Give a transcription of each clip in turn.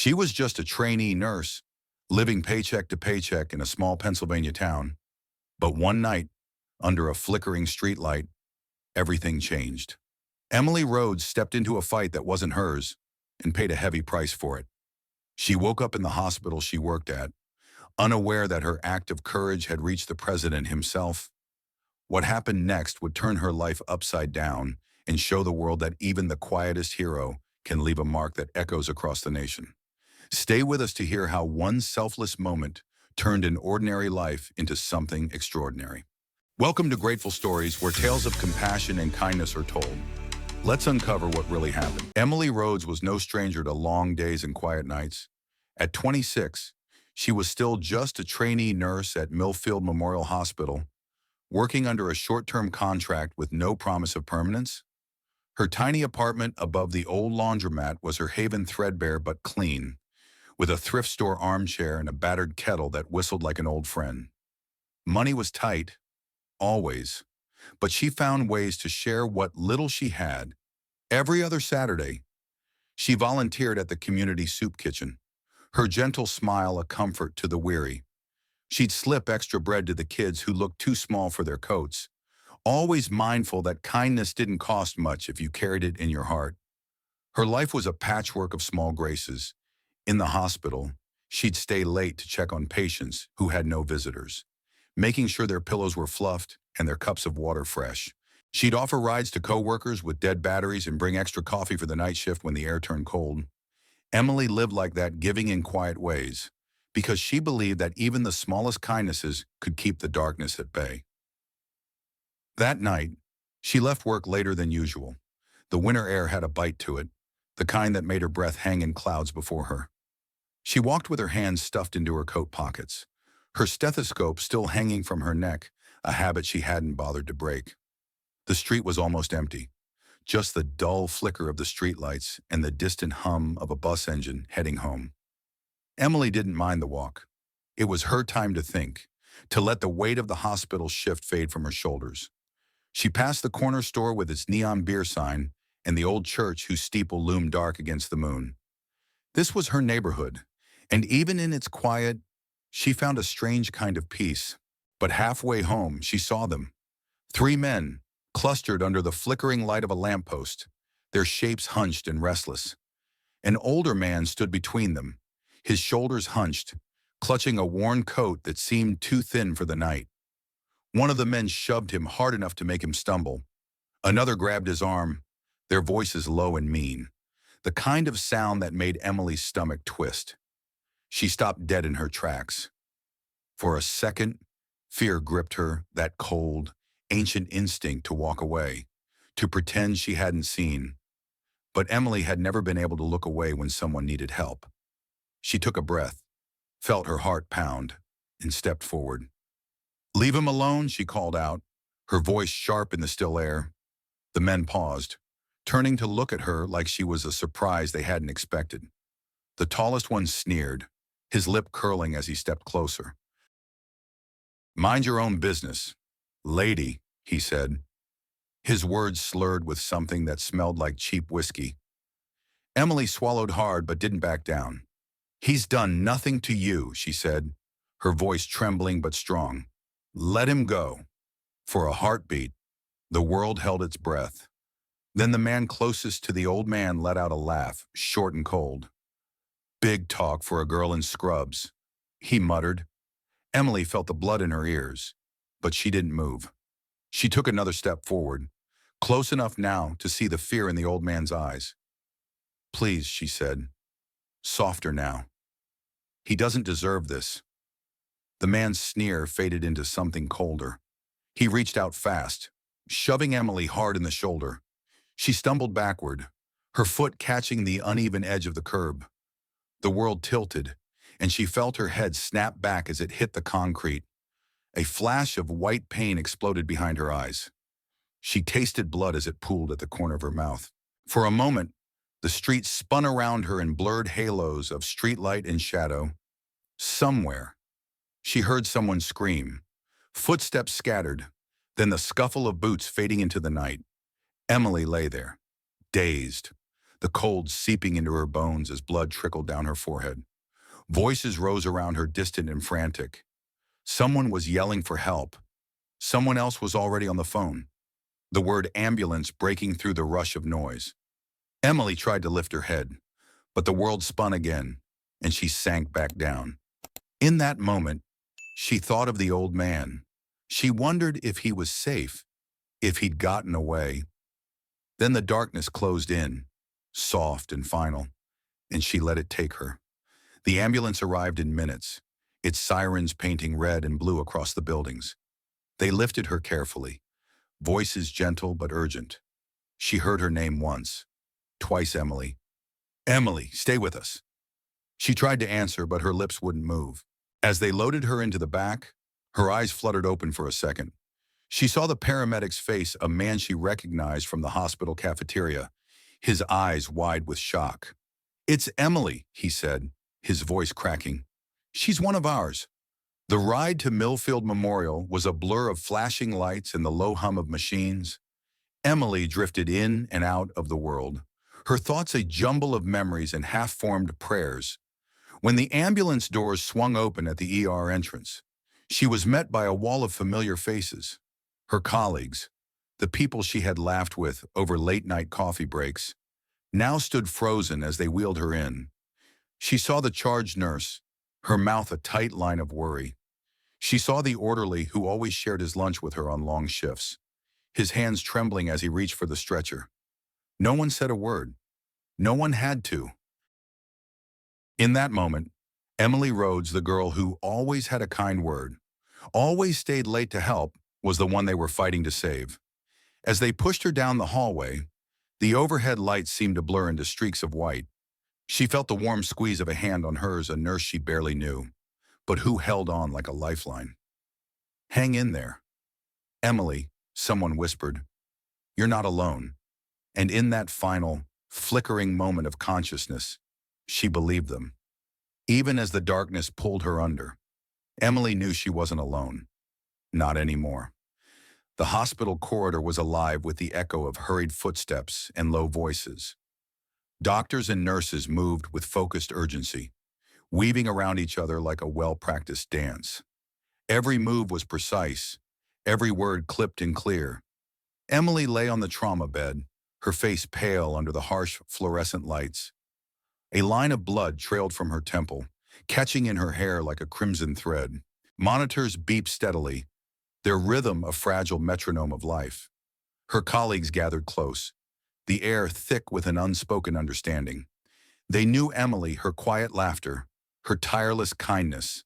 She was just a trainee nurse, living paycheck to paycheck in a small Pennsylvania town. But one night, under a flickering streetlight, everything changed. Emily Rhodes stepped into a fight that wasn't hers and paid a heavy price for it. She woke up in the hospital she worked at, unaware that her act of courage had reached the president himself. What happened next would turn her life upside down and show the world that even the quietest hero can leave a mark that echoes across the nation. Stay with us to hear how one selfless moment turned an ordinary life into something extraordinary. Welcome to Grateful Stories, where tales of compassion and kindness are told. Let's uncover what really happened. Emily Rhodes was no stranger to long days and quiet nights. At 26, she was still just a trainee nurse at Millfield Memorial Hospital, working under a short-term contract with no promise of permanence. Her tiny apartment above the old laundromat was her haven, threadbare but clean, with a thrift store armchair and a battered kettle that whistled like an old friend. Money was tight, always, but she found ways to share what little she had. Every other Saturday, she volunteered at the community soup kitchen, her gentle smile a comfort to the weary. She'd slip extra bread to the kids who looked too small for their coats, always mindful that kindness didn't cost much if you carried it in your heart. Her life was a patchwork of small graces. In the hospital, she'd stay late to check on patients who had no visitors, making sure their pillows were fluffed and their cups of water fresh. She'd offer rides to coworkers with dead batteries and bring extra coffee for the night shift when the air turned cold. Emily lived like that, giving in quiet ways, because she believed that even the smallest kindnesses could keep the darkness at bay. That night, she left work later than usual. The winter air had a bite to it, the kind that made her breath hang in clouds before her. She walked with her hands stuffed into her coat pockets, her stethoscope still hanging from her neck, a habit she hadn't bothered to break. The street was almost empty, just the dull flicker of the streetlights and the distant hum of a bus engine heading home. Emily didn't mind the walk. It was her time to think, to let the weight of the hospital shift fade from her shoulders. She passed the corner store with its neon beer sign and the old church whose steeple loomed dark against the moon. This was her neighborhood, and even in its quiet, she found a strange kind of peace. But halfway home, she saw them. Three men, clustered under the flickering light of a lamppost, their shapes hunched and restless. An older man stood between them, his shoulders hunched, clutching a worn coat that seemed too thin for the night. One of the men shoved him hard enough to make him stumble. Another grabbed his arm, their voices low and mean, the kind of sound that made Emily's stomach twist. She stopped dead in her tracks. For a second, fear gripped her, that cold, ancient instinct to walk away, to pretend she hadn't seen. But Emily had never been able to look away when someone needed help. She took a breath, felt her heart pound, and stepped forward. "Leave him alone," she called out, her voice sharp in the still air. The men paused, turning to look at her like she was a surprise they hadn't expected. The tallest one sneered, his lip curling as he stepped closer. "Mind your own business, lady," he said, his words slurred with something that smelled like cheap whiskey. Emily swallowed hard but didn't back down. "He's done nothing to you," she said, her voice trembling but strong. "Let him go." For a heartbeat, the world held its breath. Then the man closest to the old man let out a laugh, short and cold. "Big talk for a girl in scrubs," he muttered. Emily felt the blood in her ears, but she didn't move. She took another step forward, close enough now to see the fear in the old man's eyes. "Please," she said, softer now. "He doesn't deserve this." The man's sneer faded into something colder. He reached out fast, shoving Emily hard in the shoulder. She stumbled backward, her foot catching the uneven edge of the curb. The world tilted, and she felt her head snap back as it hit the concrete. A flash of white pain exploded behind her eyes. She tasted blood as it pooled at the corner of her mouth. For a moment, the street spun around her in blurred halos of streetlight and shadow. Somewhere, she heard someone scream. Footsteps scattered, then the scuffle of boots fading into the night. Emily lay there, dazed. the cold seeping into her bones as blood trickled down her forehead. Voices rose around her, distant and frantic. Someone was yelling for help. Someone else was already on the phone. The word ambulance breaking through the rush of noise. Emily tried to lift her head, but the world spun again, and she sank back down. In that moment, she thought of the old man. She wondered if he was safe, if he'd gotten away. Then the darkness closed in, soft and final, and she let it take her. The ambulance arrived in minutes, its sirens painting red and blue across the buildings. They lifted her carefully, voices gentle but urgent. She heard her name once, twice Emily. Emily, stay with us. She tried to answer, but her lips wouldn't move. As they loaded her into the back, her eyes fluttered open for a second. She saw the paramedics face a man she recognized from the hospital cafeteria, his eyes wide with shock. "It's Emily," he said, his voice cracking. "She's one of ours." The ride to Millfield Memorial was a blur of flashing lights and the low hum of machines. Emily drifted in and out of the world, her thoughts a jumble of memories and half-formed prayers. When the ambulance doors swung open at the ER entrance, she was met by a wall of familiar faces. Her colleagues, the people she had laughed with over late-night coffee breaks, now stood frozen as they wheeled her in. She saw the charge nurse, her mouth a tight line of worry. She saw the orderly who always shared his lunch with her on long shifts, his hands trembling as he reached for the stretcher. No one said a word. No one had to. In that moment, Emily Rhodes, the girl who always had a kind word, always stayed late to help, was the one they were fighting to save. As they pushed her down the hallway, the overhead lights seemed to blur into streaks of white. She felt the warm squeeze of a hand on hers, a nurse she barely knew, but who held on like a lifeline. "Hang in there." "Emily," someone whispered, "you're not alone." And in that final, flickering moment of consciousness, she believed them. Even as the darkness pulled her under, Emily knew she wasn't alone. Not anymore. The hospital corridor was alive with the echo of hurried footsteps and low voices. Doctors and nurses moved with focused urgency, weaving around each other like a well-practiced dance. Every move was precise, every word clipped and clear. Emily lay on the trauma bed, her face pale under the harsh fluorescent lights. A line of blood trailed from her temple, catching in her hair like a crimson thread. Monitors beeped steadily, their rhythm a fragile metronome of life. Her colleagues gathered close, the air thick with an unspoken understanding. They knew Emily, her quiet laughter, her tireless kindness.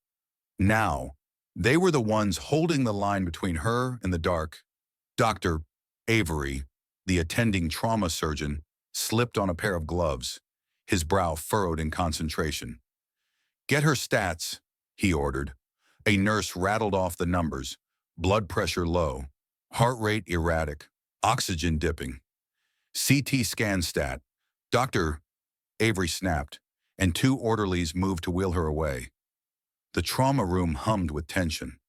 Now, they were the ones holding the line between her and the dark. Dr. Avery, the attending trauma surgeon, slipped on a pair of gloves, his brow furrowed in concentration. "Get her stats," he ordered. A nurse rattled off the numbers: blood pressure low, heart rate erratic, oxygen dipping. "CT scan stat." Dr. Avery snapped, and two orderlies moved to wheel her away. The trauma room hummed with tension.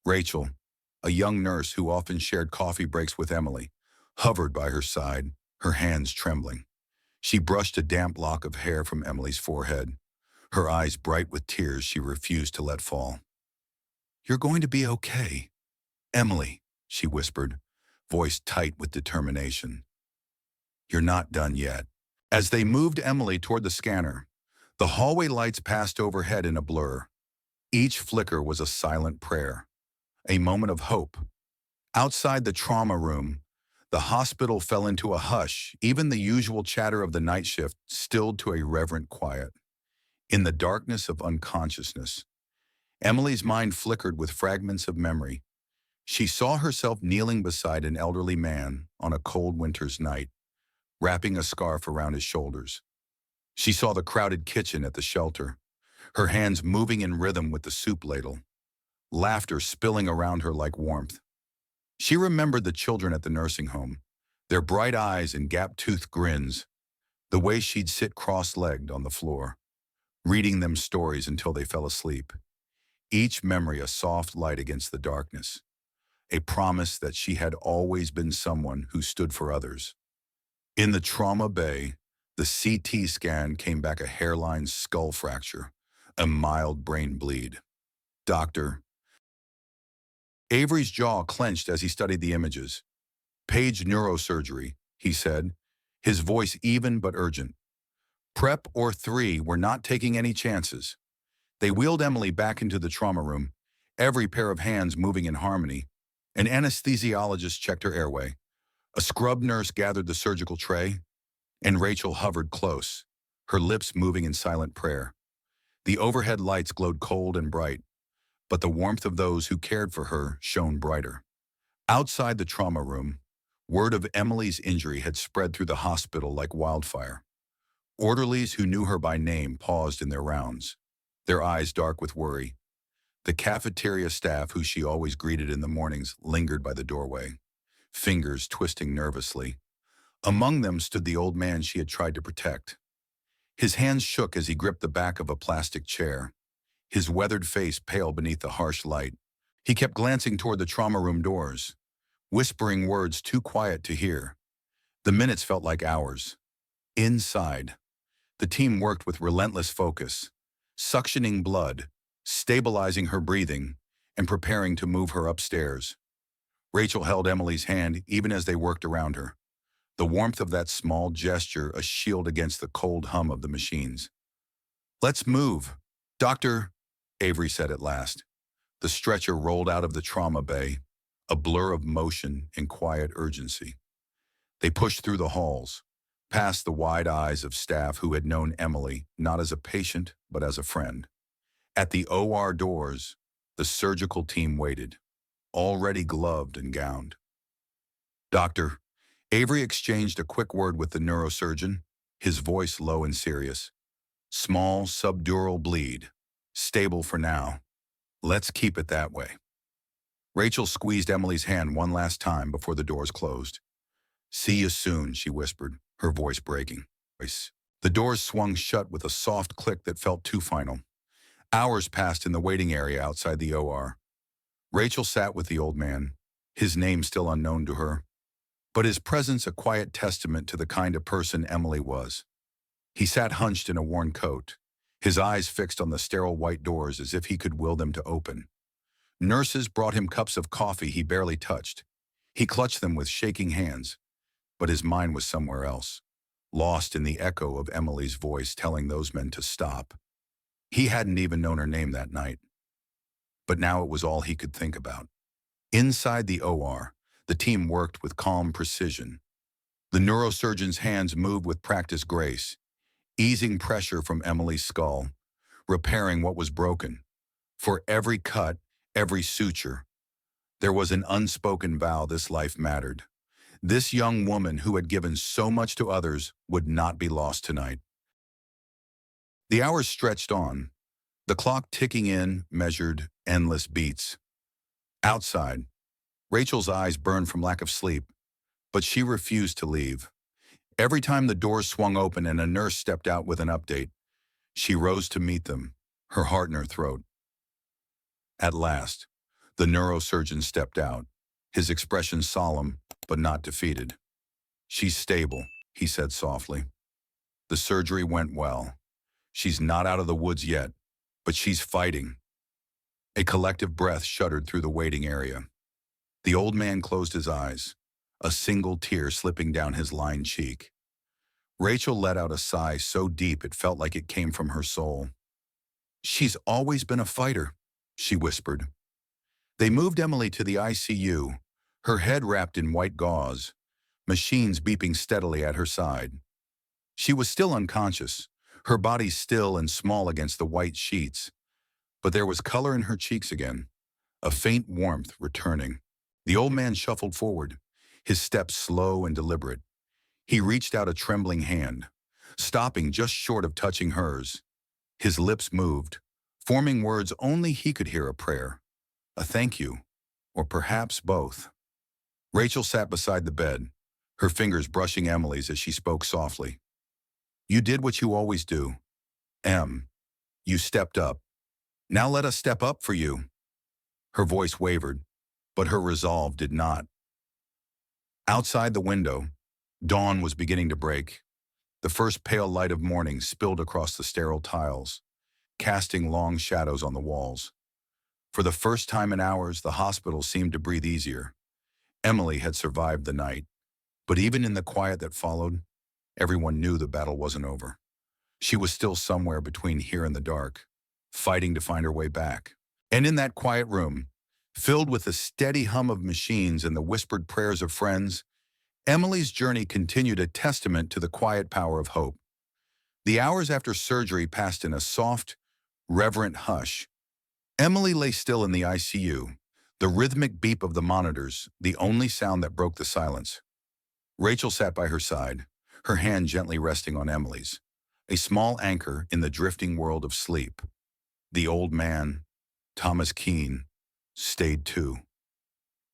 Rachel, a young nurse who often shared coffee breaks with Emily, hovered by her side, her hands trembling. She brushed a damp lock of hair from Emily's forehead, her eyes bright with tears she refused to let fall. "You're going to be okay, Emily," she whispered, voice tight with determination. "You're not done yet." As they moved Emily toward the scanner, the hallway lights passed overhead in a blur. Each flicker was a silent prayer, a moment of hope. Outside the trauma room, the hospital fell into a hush. Even the usual chatter of the night shift stilled to a reverent quiet. In the darkness of unconsciousness, Emily's mind flickered with fragments of memory. She saw herself kneeling beside an elderly man on a cold winter's night, wrapping a scarf around his shoulders. She saw the crowded kitchen at the shelter, her hands moving in rhythm with the soup ladle, laughter spilling around her like warmth. She remembered the children at the nursing home, their bright eyes and gap-toothed grins, the way she'd sit cross-legged on the floor, reading them stories until they fell asleep. Each memory a soft light against the darkness, a promise that she had always been someone who stood for others. In the trauma bay, The CT scan came back a hairline skull fracture, a mild brain bleed. Doctor. Avery's jaw clenched as he studied the images. Page neurosurgery, he said, his voice even but urgent. Prep or 3 were not taking any chances. They wheeled Emily back into the trauma room, every pair of hands moving in harmony. An anesthesiologist checked her airway. A scrub nurse gathered the surgical tray, and Rachel hovered close, her lips moving in silent prayer. The overhead lights glowed cold and bright, but the warmth of those who cared for her shone brighter. Outside the trauma room, word of Emily's injury had spread through the hospital like wildfire. Orderlies who knew her by name paused in their rounds, their eyes dark with worry. The cafeteria staff who she always greeted in the mornings lingered by the doorway, fingers twisting nervously. Among them stood the old man she had tried to protect. His hands shook as he gripped the back of a plastic chair, his weathered face pale beneath the harsh light. He kept glancing toward the trauma room doors, whispering words too quiet to hear. The minutes felt like hours. Inside, the team worked with relentless focus, suctioning blood, stabilizing her breathing, and preparing to move her upstairs. Rachel held Emily's hand even as they worked around her, the warmth of that small gesture a shield against the cold hum of the machines. "Let's move, Doctor," Avery said at last. The stretcher rolled out of the trauma bay, a blur of motion and quiet urgency. They pushed through the halls, past the wide eyes of staff who had known Emily not as a patient but as a friend. At the OR doors, the surgical team waited, already gloved and gowned. "Doctor," Avery exchanged a quick word with the neurosurgeon, his voice low and serious. "Small subdural bleed. Stable for now. Let's keep it that way." Rachel squeezed Emily's hand one last time before the doors closed. "See you soon," she whispered, her voice breaking. The doors swung shut with a soft click that felt too final. Hours passed in the waiting area outside the OR. Rachel sat with the old man, his name still unknown to her, but his presence a quiet testament to the kind of person Emily was. He sat hunched in a worn coat, his eyes fixed on the sterile white doors as if he could will them to open. Nurses brought him cups of coffee he barely touched. He clutched them with shaking hands, but his mind was somewhere else, lost in the echo of Emily's voice telling those men to stop. He hadn't even known her name that night, but now it was all he could think about. Inside the OR, the team worked with calm precision. The neurosurgeon's hands moved with practiced grace, easing pressure from Emily's skull, repairing what was broken. For every cut, every suture, there was an unspoken vow this life mattered. This young woman who had given so much to others would not be lost tonight. The hours stretched on, the clock ticking in measured endless beats. Outside, Rachel's eyes burned from lack of sleep, but she refused to leave. Every time the doors swung open and a nurse stepped out with an update, she rose to meet them, her heart in her throat. At last, the neurosurgeon stepped out, his expression solemn but not defeated. "She's stable," he said softly. "The surgery went well. She's not out of the woods yet, but she's fighting." A collective breath shuddered through the waiting area. The old man closed his eyes, a single tear slipping down his lined cheek. Rachel let out a sigh so deep it felt like it came from her soul. "She's always been a fighter," she whispered. They moved Emily to the ICU, her head wrapped in white gauze, machines beeping steadily at her side. She was still unconscious, her body still and small against the white sheets, but there was color in her cheeks again, a faint warmth returning. The old man shuffled forward, his steps slow and deliberate. He reached out a trembling hand, stopping just short of touching hers. His lips moved, forming words only he could hear: a prayer, a thank you, or perhaps both. Rachel sat beside the bed, her fingers brushing Emily's as she spoke softly. "You did what you always do, Em. You stepped up. Now let us step up for you." Her voice wavered, but her resolve did not. Outside the window, dawn was beginning to break. The first pale light of morning spilled across the sterile tiles, casting long shadows on the walls. For the first time in hours, the hospital seemed to breathe easier. Emily had survived the night, but even in the quiet that followed, everyone knew the battle wasn't over. She was still somewhere between here and the dark, fighting to find her way back. And in that quiet room, filled with the steady hum of machines and the whispered prayers of friends, Emily's journey continued, a testament to the quiet power of hope. The hours after surgery passed in a soft, reverent hush. Emily lay still in the ICU, the rhythmic beep of the monitors, the only sound that broke the silence. Rachel sat by her side, her hand gently resting on Emily's, a small anchor in the drifting world of sleep. The old man, Thomas Keene, stayed too.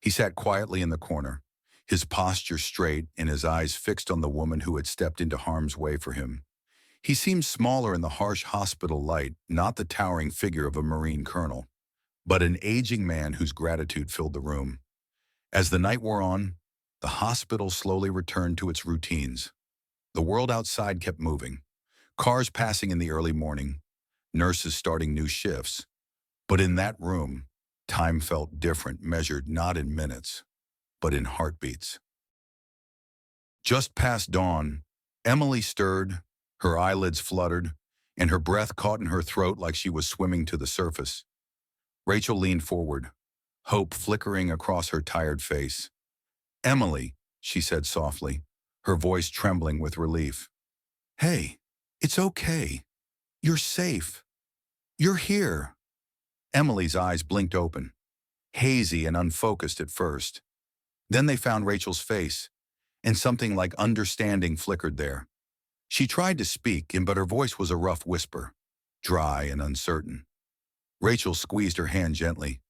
He sat quietly in the corner, his posture straight and his eyes fixed on the woman who had stepped into harm's way for him. He seemed smaller in the harsh hospital light, not the towering figure of a Marine colonel, but an aging man whose gratitude filled the room. As the night wore on, the hospital slowly returned to its routines. The world outside kept moving, cars passing in the early morning, nurses starting new shifts. But in that room, time felt different, measured not in minutes, but in heartbeats. Just past dawn, Emily stirred, her eyelids fluttered, and her breath caught in her throat like she was swimming to the surface. Rachel leaned forward, hope flickering across her tired face. "Emily," she said softly, her voice trembling with relief. "Hey, it's okay. You're safe. You're here." Emily's eyes blinked open, hazy and unfocused at first. Then they found Rachel's face, and something like understanding flickered there. She tried to speak, but her voice was a rough whisper, dry and uncertain. Rachel squeezed her hand gently.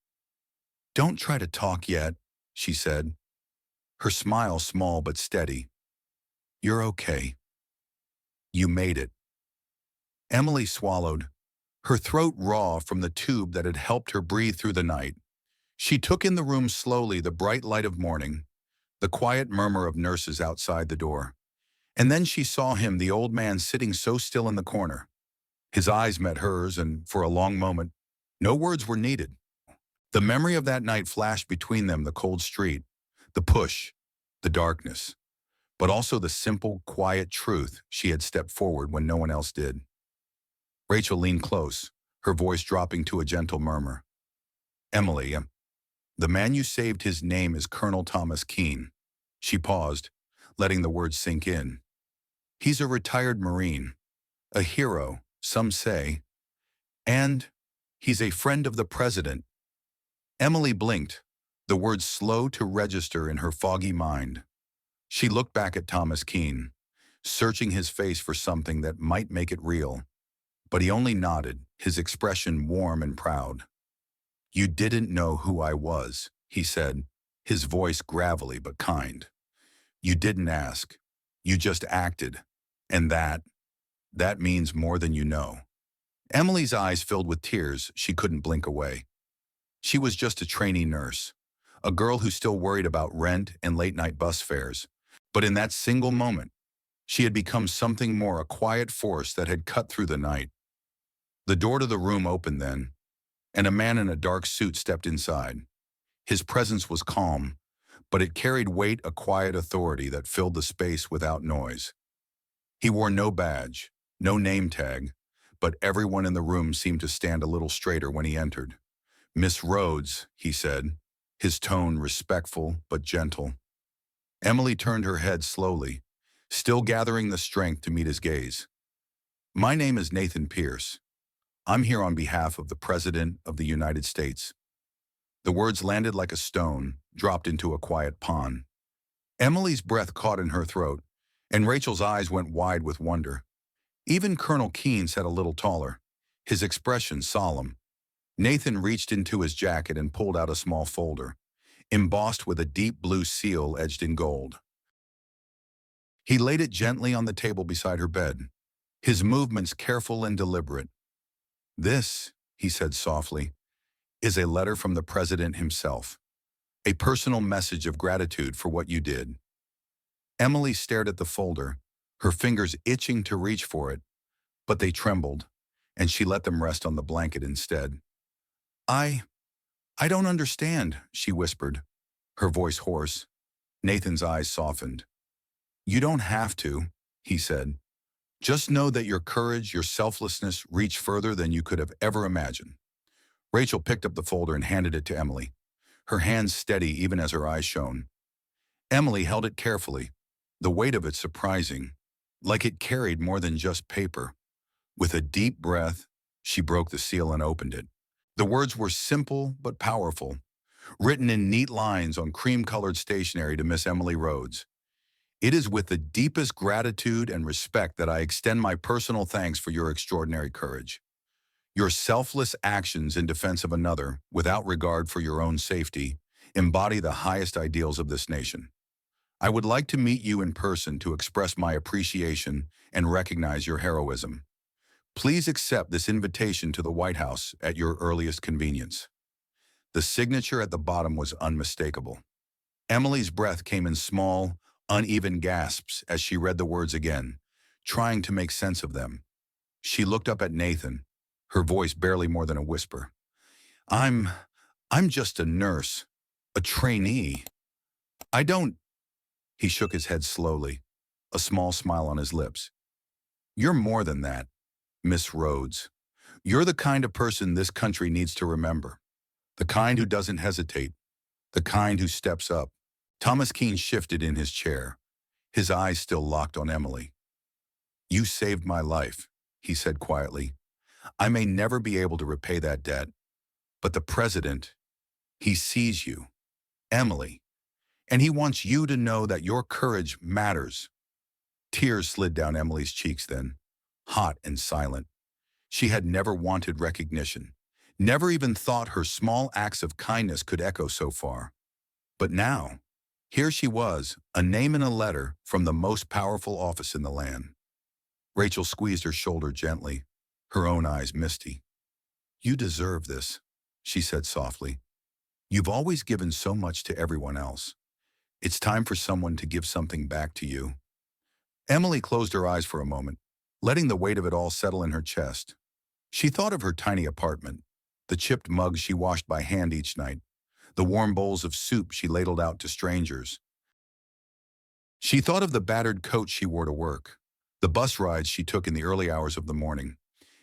"Don't try to talk yet," she said, her smile small but steady. "You're okay. You made it." Emily swallowed, her throat raw from the tube that had helped her breathe through the night. She took in the room slowly, the bright light of morning, the quiet murmur of nurses outside the door. And then she saw him, the old man, sitting so still in the corner. His eyes met hers, and for a long moment, no words were needed. The memory of that night flashed between them, the cold street, the push, the darkness, but also the simple, quiet truth she had stepped forward when no one else did. Rachel leaned close, her voice dropping to a gentle murmur. "Emily, the man you saved, his name is Colonel Thomas Keene." She paused, letting the words sink in. "He's a retired Marine, a hero, some say, and he's a friend of the president." Emily blinked, the words slow to register in her foggy mind. She looked back at Thomas Keene, searching his face for something that might make it real. But he only nodded, his expression warm and proud. "You didn't know who I was," he said, his voice gravelly but kind. "You didn't ask. You just acted. And that means more than you know." Emily's eyes filled with tears she couldn't blink away. She was just a trainee nurse, a girl who still worried about rent and late-night bus fares. But in that single moment, she had become something more, a quiet force that had cut through the night. The door to the room opened then, and a man in a dark suit stepped inside. His presence was calm, but it carried weight, a quiet authority that filled the space without noise. He wore no badge, no name tag, but everyone in the room seemed to stand a little straighter when he entered. "Miss Rhodes," he said, his tone respectful but gentle. Emily turned her head slowly, still gathering the strength to meet his gaze. "My name is Nathan Pierce. I'm here on behalf of the President of the United States." The words landed like a stone, dropped into a quiet pond. Emily's breath caught in her throat, and Rachel's eyes went wide with wonder. Even Colonel Keene sat a little taller, his expression solemn. Nathan reached into his jacket and pulled out a small folder, embossed with a deep blue seal edged in gold. He laid it gently on the table beside her bed, his movements careful and deliberate. "This," he said softly, "is a letter from the President himself, a personal message of gratitude for what you did." Emily stared at the folder, her fingers itching to reach for it, but they trembled, and she let them rest on the blanket instead. I, I don't understand, she whispered, her voice hoarse. Nathan's eyes softened. You don't have to, he said. Just know that your courage, your selflessness reach further than you could have ever imagined. Rachel picked up the folder and handed it to Emily, her hands steady even as her eyes shone. Emily held it carefully, the weight of it surprising, like it carried more than just paper. With a deep breath, she broke the seal and opened it. The words were simple but powerful, written in neat lines on cream-colored stationery to Miss Emily Rhodes. It is with the deepest gratitude and respect that I extend my personal thanks for your extraordinary courage. Your selfless actions in defense of another, without regard for your own safety, embody the highest ideals of this nation. I would like to meet you in person to express my appreciation and recognize your heroism. Please accept this invitation to the White House at your earliest convenience. The signature at the bottom was unmistakable. Emily's breath came in small, uneven gasps as she read the words again, trying to make sense of them. She looked up at Nathan, her voice barely more than a whisper. I'm just a nurse, a trainee. I don't. He shook his head slowly, a small smile on his lips. You're more than that, Miss Rhodes. You're the kind of person this country needs to remember. The kind who doesn't hesitate. The kind who steps up. Thomas Keene shifted in his chair, his eyes still locked on Emily. You saved my life, he said quietly. I may never be able to repay that debt, but the president, he sees you, Emily, and he wants you to know that your courage matters. Tears slid down Emily's cheeks then, hot and silent. She had never wanted recognition, never even thought her small acts of kindness could echo so far. But now, here she was, a name in a letter from the most powerful office in the land. Rachel squeezed her shoulder gently, her own eyes misty. You deserve this, she said softly. You've always given so much to everyone else. It's time for someone to give something back to you. Emily closed her eyes for a moment, letting the weight of it all settle in her chest. She thought of her tiny apartment, the chipped mugs she washed by hand each night, the warm bowls of soup she ladled out to strangers. She thought of the battered coat she wore to work, the bus rides she took in the early hours of the morning,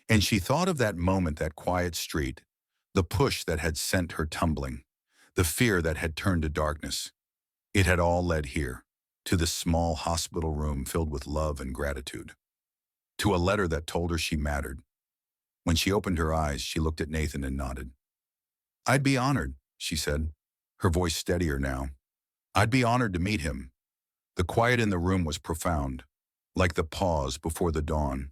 and she thought of that moment, that quiet street, the push that had sent her tumbling, the fear that had turned to darkness. It had all led here, to this small hospital room filled with love and gratitude, to a letter that told her she mattered. When she opened her eyes, she looked at Nathan and nodded. I'd be honored, she said, her voice steadier now. I'd be honored to meet him. The quiet in the room was profound, like the pause before the dawn.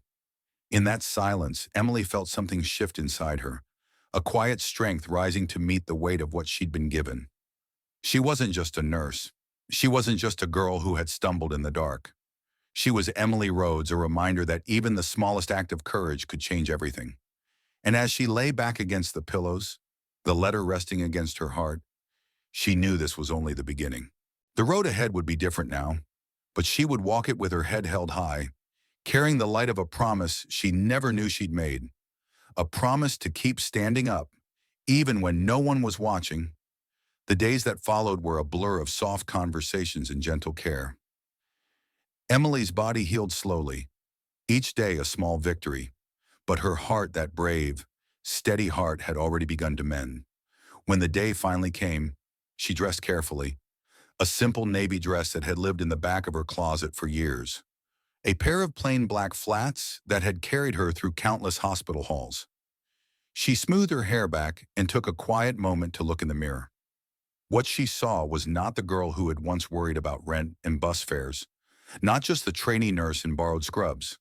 In that silence, Emily felt something shift inside her, a quiet strength rising to meet the weight of what she'd been given. She wasn't just a nurse. She wasn't just a girl who had stumbled in the dark. She was Emily Rhodes, a reminder that even the smallest act of courage could change everything. And as she lay back against the pillows, the letter resting against her heart, she knew this was only the beginning. The road ahead would be different now, but she would walk it with her head held high, carrying the light of a promise she never knew she'd made. A promise to keep standing up, even when no one was watching. The days that followed were a blur of soft conversations and gentle care. Emily's body healed slowly, each day a small victory, but her heart, that brave, steady heart, had already begun to mend. When the day finally came, she dressed carefully, a simple navy dress that had lived in the back of her closet for years, a pair of plain black flats that had carried her through countless hospital halls. She smoothed her hair back and took a quiet moment to look in the mirror. What she saw was not the girl who had once worried about rent and bus fares, not just the trainee nurse in borrowed scrubs.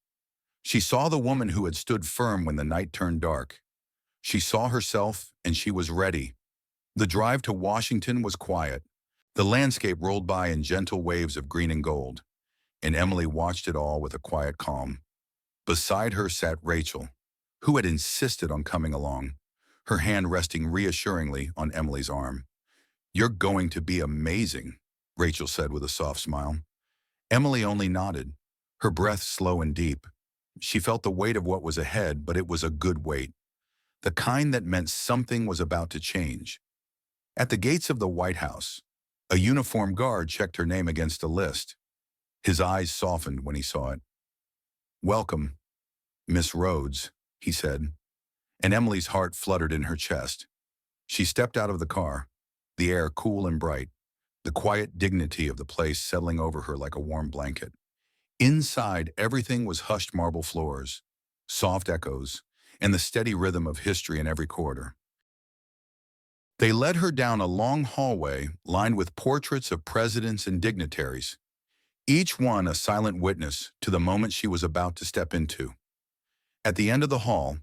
She saw the woman who had stood firm when the night turned dark. She saw herself, and she was ready. The drive to Washington was quiet. The landscape rolled by in gentle waves of green and gold, and Emily watched it all with a quiet calm. Beside her sat Rachel, who had insisted on coming along, her hand resting reassuringly on Emily's arm. You're going to be amazing, Rachel said with a soft smile. Emily only nodded, her breath slow and deep. She felt the weight of what was ahead, but it was a good weight, the kind that meant something was about to change. At the gates of the White House, a uniformed guard checked her name against a list. His eyes softened when he saw it. "Welcome, Miss Rhodes," he said, and Emily's heart fluttered in her chest. She stepped out of the car, the air cool and bright, the quiet dignity of the place settling over her like a warm blanket. Inside, everything was hushed marble floors, soft echoes, and the steady rhythm of history in every corridor. They led her down a long hallway lined with portraits of presidents and dignitaries, each one a silent witness to the moment she was about to step into. At the end of the hall,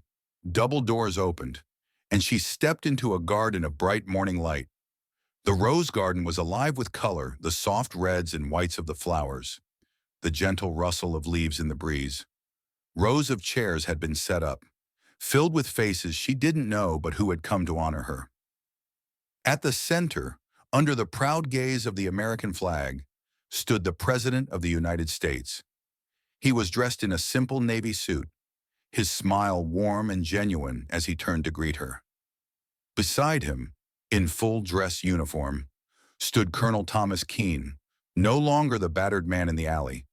double doors opened, and she stepped into a garden of bright morning light. The rose garden was alive with color, the soft reds and whites of the flowers, the gentle rustle of leaves in the breeze. Rows of chairs had been set up, filled with faces she didn't know but who had come to honor her. At the center, under the proud gaze of the American flag, stood the President of the United States. He was dressed in a simple navy suit, his smile warm and genuine as he turned to greet her. Beside him, in full dress uniform, stood Colonel Thomas Keene, no longer the battered man in the alley,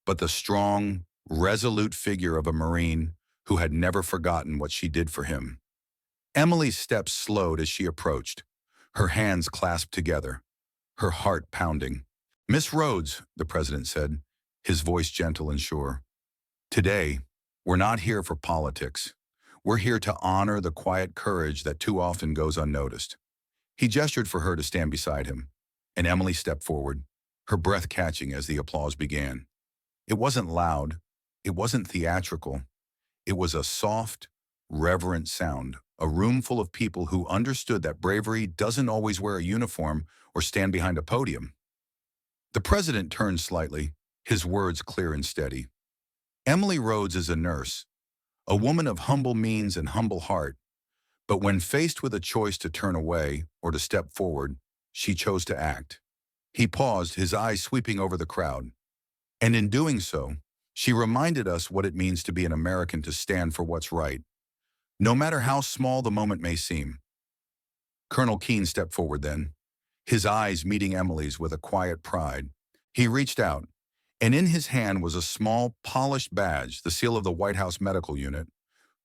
but the strong, resolute figure of a Marine who had never forgotten what she did for him. Emily's steps slowed as she approached, her hands clasped together, her heart pounding. "Miss Rhodes," the President said, his voice gentle and sure. "Today, we're not here for politics. We're here to honor the quiet courage that too often goes unnoticed." He gestured for her to stand beside him, and Emily stepped forward, her breath catching as the applause began. It wasn't loud, it wasn't theatrical. It was a soft, reverent sound, a room full of people who understood that bravery doesn't always wear a uniform or stand behind a podium. The President turned slightly, his words clear and steady. "Emily Rhodes is a nurse, a woman of humble means and humble heart, but when faced with a choice to turn away or to step forward, she chose to act." He paused, his eyes sweeping over the crowd. "And in doing so, she reminded us what it means to be an American, to stand for what's right, no matter how small the moment may seem." Colonel Keene stepped forward then, his eyes meeting Emily's with a quiet pride. He reached out, and in his hand was a small, polished badge, the seal of the White House Medical Unit.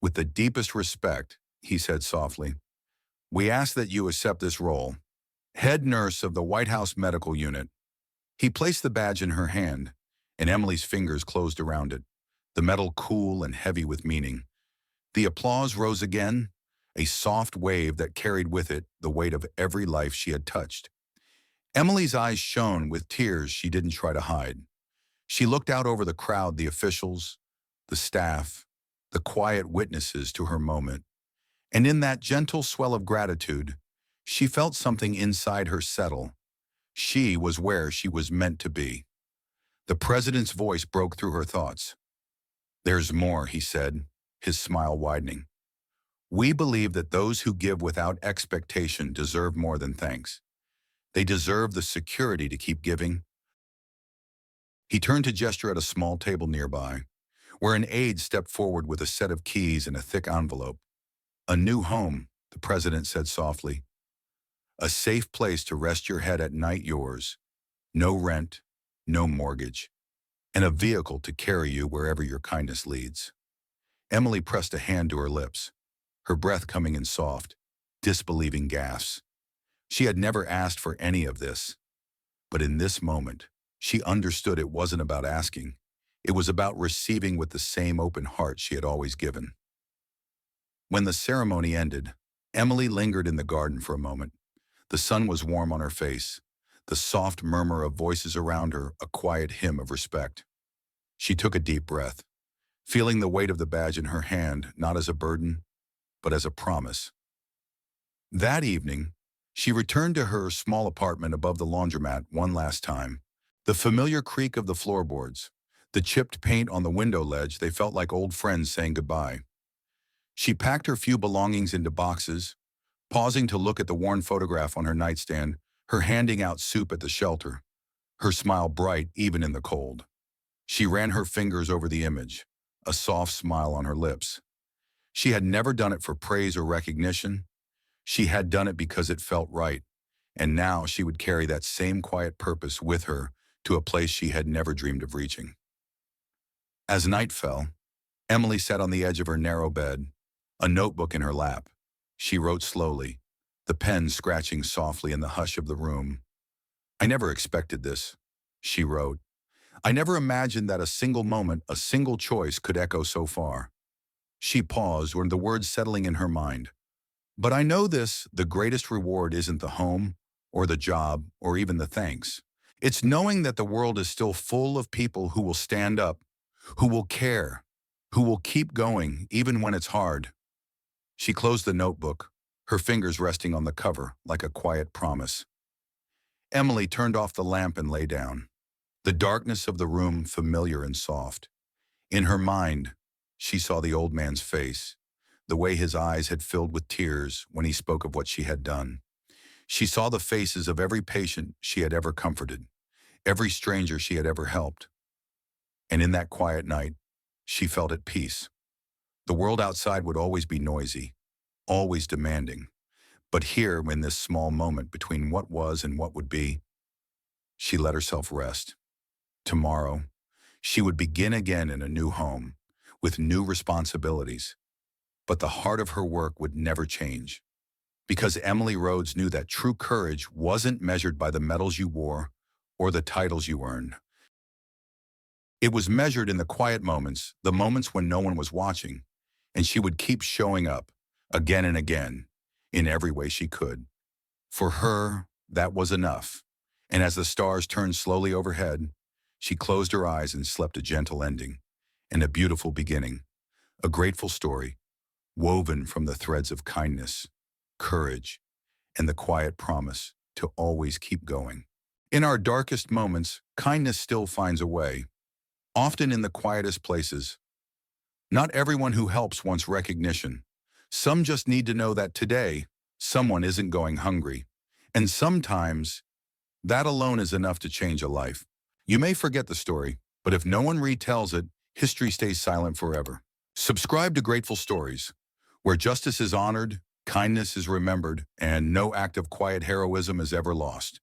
"With the deepest respect," he said softly, "we ask that you accept this role, head nurse of the White House Medical Unit." He placed the badge in her hand, and Emily's fingers closed around it, the metal cool and heavy with meaning. The applause rose again, a soft wave that carried with it the weight of every life she had touched. Emily's eyes shone with tears she didn't try to hide. She looked out over the crowd, the officials, the staff, the quiet witnesses to her moment. And in that gentle swell of gratitude, she felt something inside her settle. She was where she was meant to be. The President's voice broke through her thoughts. "There's more," he said, his smile widening. "We believe that those who give without expectation deserve more than thanks. They deserve the security to keep giving." He turned to gesture at a small table nearby, where an aide stepped forward with a set of keys and a thick envelope. "A new home," the President said softly. "A safe place to rest your head at night, yours. No rent, no mortgage, and a vehicle to carry you wherever your kindness leads." Emily pressed a hand to her lips, her breath coming in soft, disbelieving gasps. She had never asked for any of this, but in this moment, she understood it wasn't about asking. It was about receiving with the same open heart she had always given. When the ceremony ended, Emily lingered in the garden for a moment. The sun was warm on her face, the soft murmur of voices around her a quiet hymn of respect. She took a deep breath, feeling the weight of the badge in her hand not as a burden, but as a promise. That evening, she returned to her small apartment above the laundromat one last time. The familiar creak of the floorboards, the chipped paint on the window ledge, they felt like old friends saying goodbye. She packed her few belongings into boxes, pausing to look at the worn photograph on her nightstand, her handing out soup at the shelter, her smile bright even in the cold. She ran her fingers over the image, a soft smile on her lips. She had never done it for praise or recognition. She had done it because it felt right, and now she would carry that same quiet purpose with her to a place she had never dreamed of reaching. As night fell, Emily sat on the edge of her narrow bed, a notebook in her lap. She wrote slowly, the pen scratching softly in the hush of the room. "I never expected this," she wrote. "I never imagined that a single moment, a single choice could echo so far." She paused, the words settling in her mind. "But I know this, the greatest reward isn't the home, or the job, or even the thanks. It's knowing that the world is still full of people who will stand up, who will care, who will keep going, even when it's hard." She closed the notebook, her fingers resting on the cover like a quiet promise. Emily turned off the lamp and lay down, the darkness of the room familiar and soft. In her mind, she saw the old man's face, the way his eyes had filled with tears when he spoke of what she had done. She saw the faces of every patient she had ever comforted, every stranger she had ever helped. And in that quiet night, she felt at peace. The world outside would always be noisy, always demanding. But here, in this small moment between what was and what would be, she let herself rest. Tomorrow, she would begin again in a new home, with new responsibilities. But the heart of her work would never change. Because Emily Rhodes knew that true courage wasn't measured by the medals you wore or the titles you earned. It was measured in the quiet moments, the moments when no one was watching, and she would keep showing up, again and again, in every way she could. For her, that was enough. And as the stars turned slowly overhead, she closed her eyes and slept a gentle ending, and a beautiful beginning, a grateful story, woven from the threads of kindness, courage, and the quiet promise to always keep going. In our darkest moments, kindness still finds a way, often in the quietest places. Not everyone who helps wants recognition. Some just need to know that today, someone isn't going hungry. And sometimes, that alone is enough to change a life. You may forget the story, but if no one retells it, history stays silent forever. Subscribe to Grateful Stories, where justice is honored, kindness is remembered, and no act of quiet heroism is ever lost.